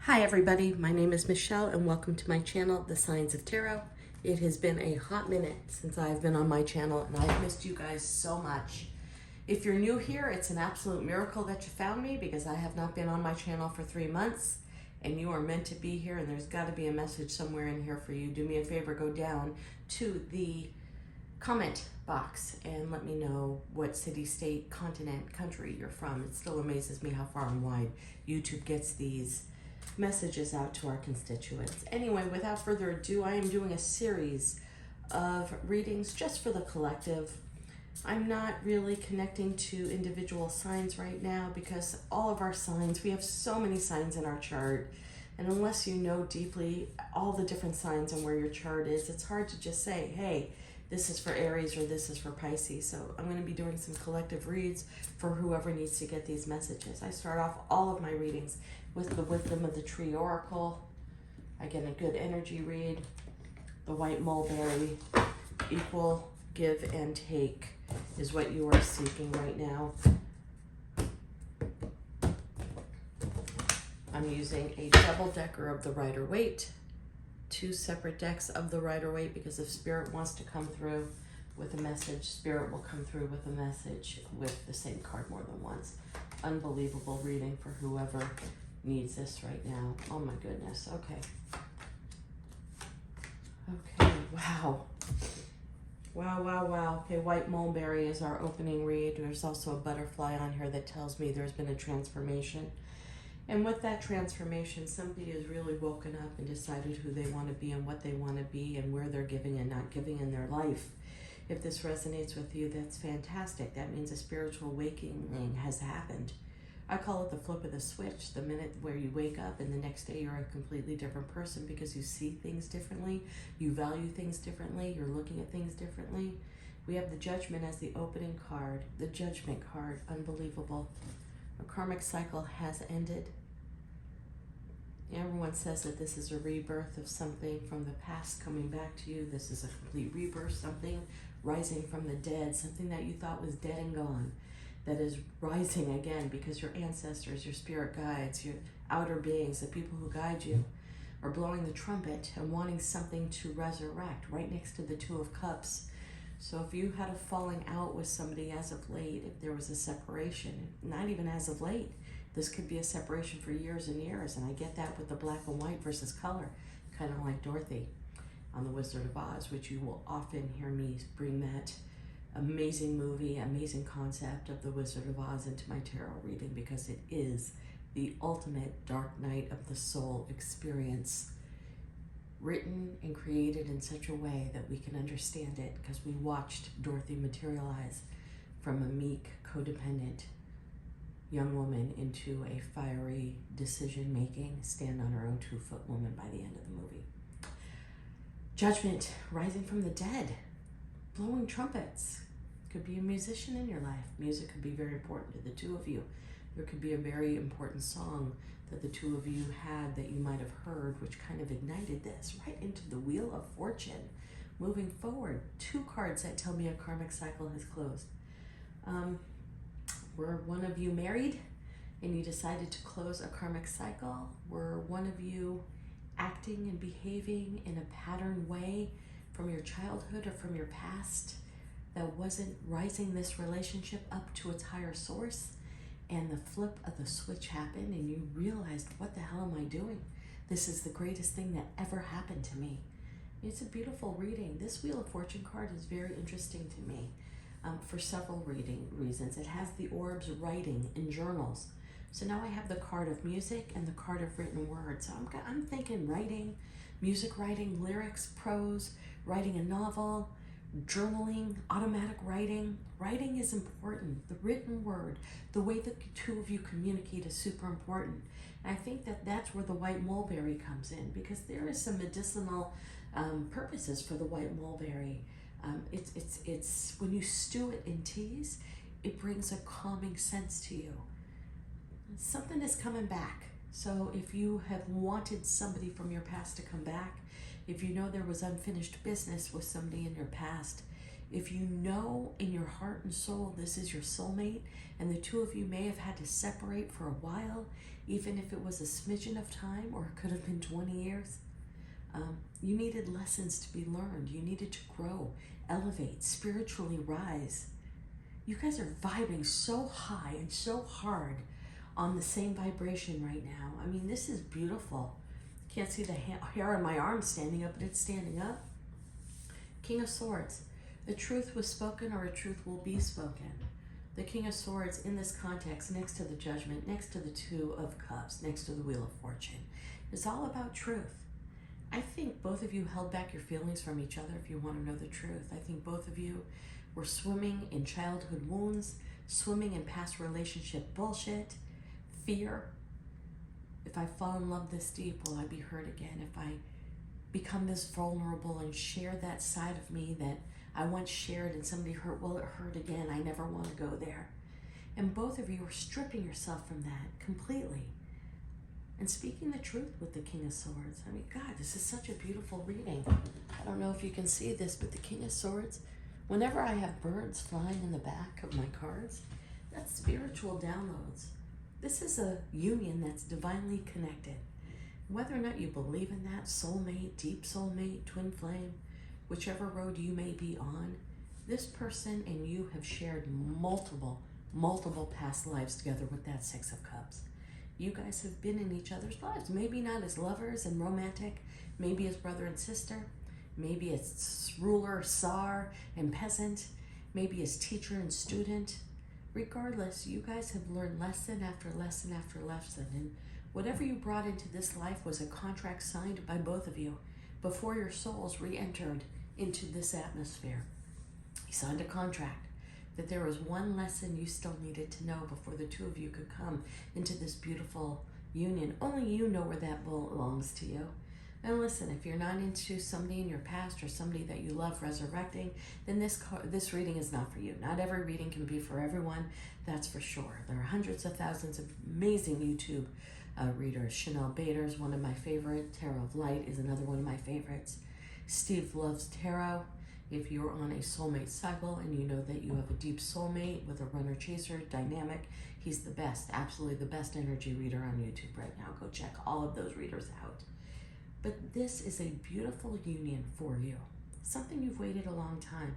Hi everybody, my name is Michelle and welcome to my channel, The Signs of Tarot. It has been a hot minute since I've been on my channel and I've missed you guys so much. If you're new here, it's an absolute miracle that you found me because I have not been on my channel for 3 months and you are meant to be here, and there's got to be a message somewhere in here for you. Do me a favor, go down to the comment box and let me know what city, state, continent, country you're from. It still amazes me how far and wide YouTube gets these messages out to our constituents. Anyway, without further ado, I am doing a series of readings just for the collective. I'm not really connecting to individual signs right now because all of our signs, we have so many signs in our chart, and unless you know deeply all the different signs and where your chart is, it's hard to just say, hey, this is for Aries or this is for Pisces. So I'm going to be doing some collective reads for whoever needs to get these messages. I start off all of my readings with the Wisdom of the Tree Oracle. I get a good energy read. The White Mulberry, equal give and take is what you are seeking right now. I'm using a double decker of the Rider-Waite, 2 separate decks of the Rider-Waite, because if Spirit wants to come through with a message, Spirit will come through with a message with the same card more than once. Unbelievable reading for whoever needs this right now. Oh my goodness. Okay. Okay. Wow. Wow. Okay, White Mulberry is our opening read. There's also a butterfly on here that tells me there's been a transformation. And with that transformation, somebody has really woken up and decided who they want to be and what they want to be and where they're giving and not giving in their life. If this resonates with you, that's fantastic. That means a spiritual awakening has happened. I call it the flip of the switch, the minute where you wake up and the next day you're a completely different person because you see things differently, you value things differently, you're looking at things differently. We have the Judgment as the opening card, the Judgment card, unbelievable. A karmic cycle has ended. Everyone says that this is a rebirth of something from the past coming back to you. This is a complete rebirth, something rising from the dead, something that you thought was dead and gone, that is rising again because your ancestors, your spirit guides, your outer beings, the people who guide you, are blowing the trumpet and wanting something to resurrect right next to the Two of Cups. So if you had a falling out with somebody as of late, if there was a separation, not even as of late, this could be a separation for years and years, and I get that with the black and white versus color, kind of like Dorothy on The Wizard of Oz, which you will often hear me bring that amazing movie, amazing concept of The Wizard of Oz into my tarot reading because it is the ultimate dark night of the soul experience, written and created in such a way that we can understand it because we watched Dorothy materialize from a meek, codependent young woman into a fiery, decision-making, stand on her own 2-foot woman by the end of the movie. Judgment, rising from the dead, blowing trumpets. Could be a musician in your life. Music could be very important to the two of you. There could be a very important song that the two of you had that you might have heard, which kind of ignited this right into the Wheel of Fortune. Moving forward, 2 cards that tell me a karmic cycle has closed. Were one of you married and you decided to close a karmic cycle? Were one of you acting and behaving in a patterned way from your childhood or from your past that wasn't rising this relationship up to its higher source? And the flip of the switch happened and you realized, what the hell am I doing? This is the greatest thing that ever happened to me. It's a beautiful reading. This Wheel of Fortune card is very interesting to me for several reasons. It has the orbs writing in journals. So now I have the card of music and the card of written words. So I'm thinking writing, music writing, lyrics, prose, writing a novel, journaling, automatic writing. Writing is important. The written word, the way that the two of you communicate is super important. And I think that that's where the White Mulberry comes in because there is some medicinal purposes for the White Mulberry. It's when you stew it in teas, it brings a calming sense to you. Something is coming back. So if you have wanted somebody from your past to come back, if you know there was unfinished business with somebody in your past, If you know in your heart and soul this is your soulmate, and the two of you may have had to separate for a while, even if it was a smidgen of time, or it could have been 20 years, you needed lessons to be learned. You needed to grow, elevate, spiritually rise. You guys are vibing so high and so hard on the same vibration right now. I mean, this is beautiful. Can't see the hair on my arm standing up, but it's standing up. King of Swords. A truth was spoken, or a truth will be spoken. The King of Swords in this context, next to the Judgment, next to the Two of Cups, next to the Wheel of Fortune, is all about truth. I think both of you held back your feelings from each other, if you want to know the truth. I think both of you were swimming in childhood wounds, swimming in past relationship bullshit, fear. If I fall in love this deep, will I be hurt again? If I become this vulnerable and share that side of me that I once shared and somebody hurt, will it hurt again? I never want to go there. And both of you are stripping yourself from that completely and speaking the truth with the King of Swords. I mean, God, this is such a beautiful reading. I don't know if you can see this, but the King of Swords, whenever I have birds flying in the back of my cards, that's spiritual downloads. This is a union that's divinely connected. Whether or not you believe in that, soulmate, deep soulmate, twin flame, whichever road you may be on, this person and you have shared multiple past lives together with that Six of Cups. You guys have been in each other's lives, maybe not as lovers and romantic, maybe as brother and sister, maybe as ruler, Tsar, and peasant, maybe as teacher and student. Regardless, you guys have learned lesson after lesson after lesson, and whatever you brought into this life was a contract signed by both of you before your souls re-entered into this atmosphere. You signed a contract that there was one lesson you still needed to know before the two of you could come into this beautiful union. Only you know where that belongs to you. And listen, if you're not into somebody in your past or somebody that you love resurrecting, then this reading is not for you. Not every reading can be for everyone, that's for sure. There are hundreds of thousands of amazing YouTube readers. Chanel Bader's one of my favorite. Tarot of Light is another one of my favorites. Steve loves tarot. If you're on a soulmate cycle and you know that you have a deep soulmate with a runner-chaser dynamic, he's the best, absolutely the best energy reader on YouTube right now. Go check all of those readers out. But this is a beautiful union for you, something you've waited a long time.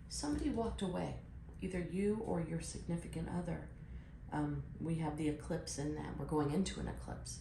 Somebody walked away, either you or your significant other. We have the eclipse in that. We're going into an eclipse.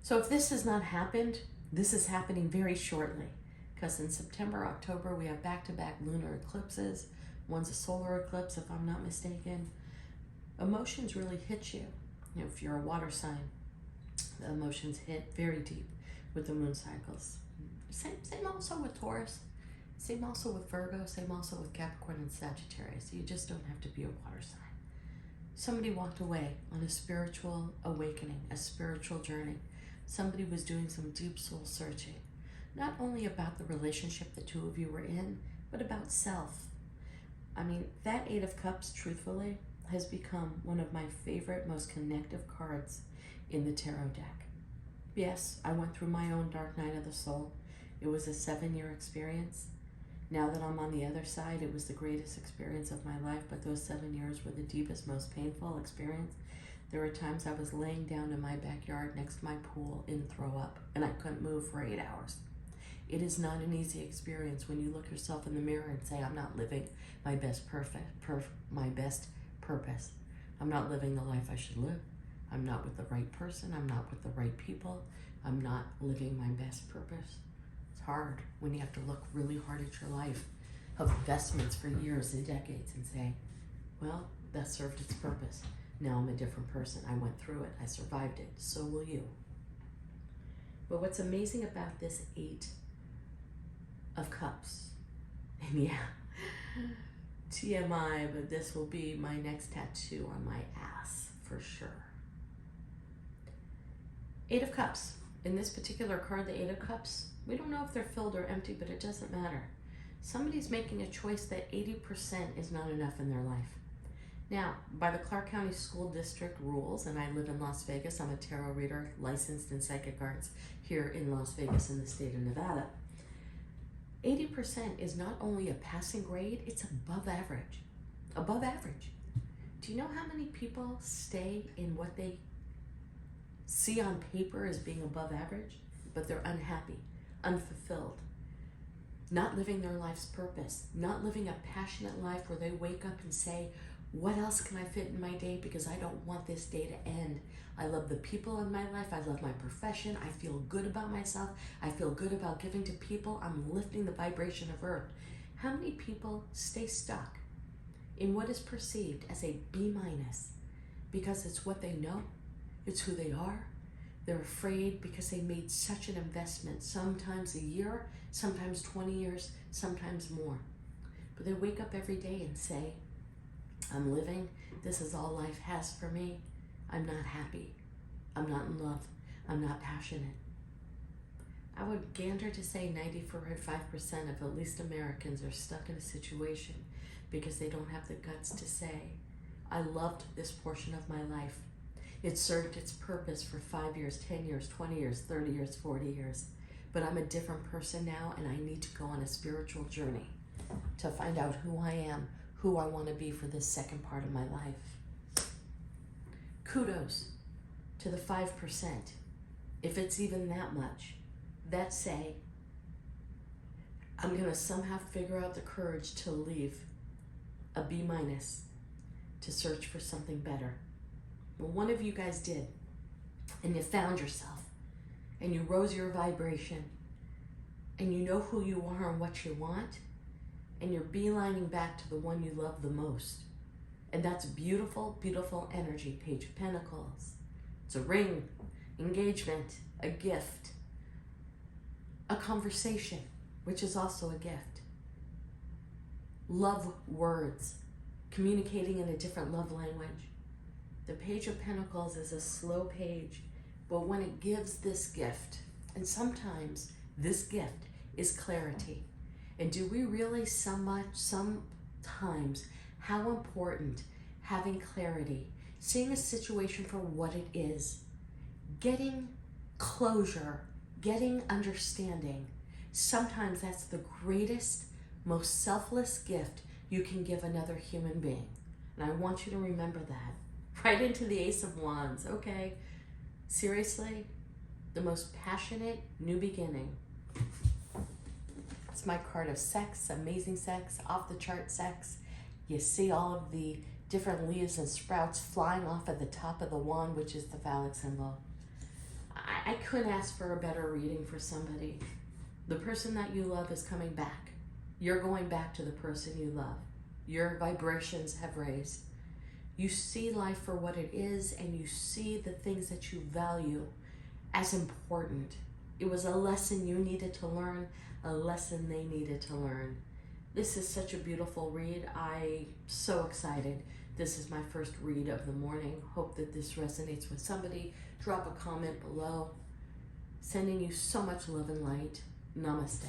So if this has not happened, this is happening very shortly. Because in September, October, we have back-to-back lunar eclipses. One's a solar eclipse, if I'm not mistaken. Emotions really hit you. You know, if you're a water sign, the emotions hit very deep with the moon cycles. Same also with Taurus. Same also with Virgo. Same also with Capricorn and Sagittarius. You just don't have to be a water sign. Somebody walked away on a spiritual awakening, a spiritual journey. Somebody was doing some deep soul searching. Not only about the relationship the two of you were in, but about self. I mean, that Eight of Cups, truthfully, has become one of my favorite, most connective cards in the tarot deck. Yes, I went through my own dark night of the soul. It was a 7-year experience. Now that I'm on the other side, it was the greatest experience of my life, but those 7 years were the deepest, most painful experience. There were times I was laying down in my backyard next to my pool in throw up, and I couldn't move for 8 hours. It is not an easy experience when you look yourself in the mirror and say, I'm not living my best my best purpose. I'm not living the life I should live. I'm not with the right person. I'm not with the right people. I'm not living my best purpose. It's hard when you have to look really hard at your life of investments for years and decades and say, well, that served its purpose. Now I'm a different person. I went through it. I survived it. So will you. But what's amazing about this Eight of Cups, and yeah, TMI, but this will be my next tattoo on my ass for sure. Eight of Cups. In this particular card, the Eight of Cups, we don't know if they're filled or empty, but it doesn't matter. Somebody's making a choice that 80% is not enough in their life. Now, by the Clark County School District rules, and I live in Las Vegas, I'm a tarot reader licensed in psychic arts here in Las Vegas in the state of Nevada. 80% is not only a passing grade, it's above average. Above average. Do you know how many people stay in what they see on paper as being above average, but they're unhappy, unfulfilled, not living their life's purpose, not living a passionate life where they wake up and say, what else can I fit in my day because I don't want this day to end. I love the people in my life. I love my profession. I feel good about myself. I feel good about giving to people. I'm lifting the vibration of earth. How many people stay stuck in what is perceived as a B- because it's what they know, it's who they are? They're afraid because they made such an investment, sometimes a year, sometimes 20 years, sometimes more. But they wake up every day and say, I'm living, this is all life has for me. I'm not happy, I'm not in love, I'm not passionate. I would gander to say 95% of at least Americans are stuck in a situation because they don't have the guts to say, I loved this portion of my life. It served its purpose for 5 years, 10 years, 20 years, 30 years, 40 years. But I'm a different person now, and I need to go on a spiritual journey to find out who I am, who I want to be for this second part of my life. Kudos to the 5%, if it's even that much, that say, I'm going to somehow figure out the courage to leave a B- to search for something better. Well, one of you guys did, and you found yourself, and you rose your vibration, and you know who you are and what you want, and you're beelining back to the one you love the most. And that's beautiful, beautiful energy. Page of Pentacles. It's a ring, engagement, a gift, a conversation, which is also a gift. Love words, communicating in a different love language. The Page of Pentacles is a slow page, but when it gives this gift, and sometimes this gift is clarity. And do we realize sometimes how important having clarity, seeing a situation for what it is, getting closure, getting understanding, sometimes that's the greatest, most selfless gift you can give another human being. And I want you to remember that. Right into the Ace of Wands, okay? Seriously, the most passionate new beginning. It's my card of sex, amazing sex, off the chart sex. You see all of the different leaves and sprouts flying off at the top of the wand, which is the phallic symbol. I couldn't ask for a better reading for somebody. The person that you love is coming back. You're going back to the person you love. Your vibrations have raised. You see life for what it is, and you see the things that you value as important. It was a lesson you needed to learn, a lesson they needed to learn. This is such a beautiful read. I'm so excited. This is my first read of the morning. Hope that this resonates with somebody. Drop a comment below. Sending you so much love and light. Namaste.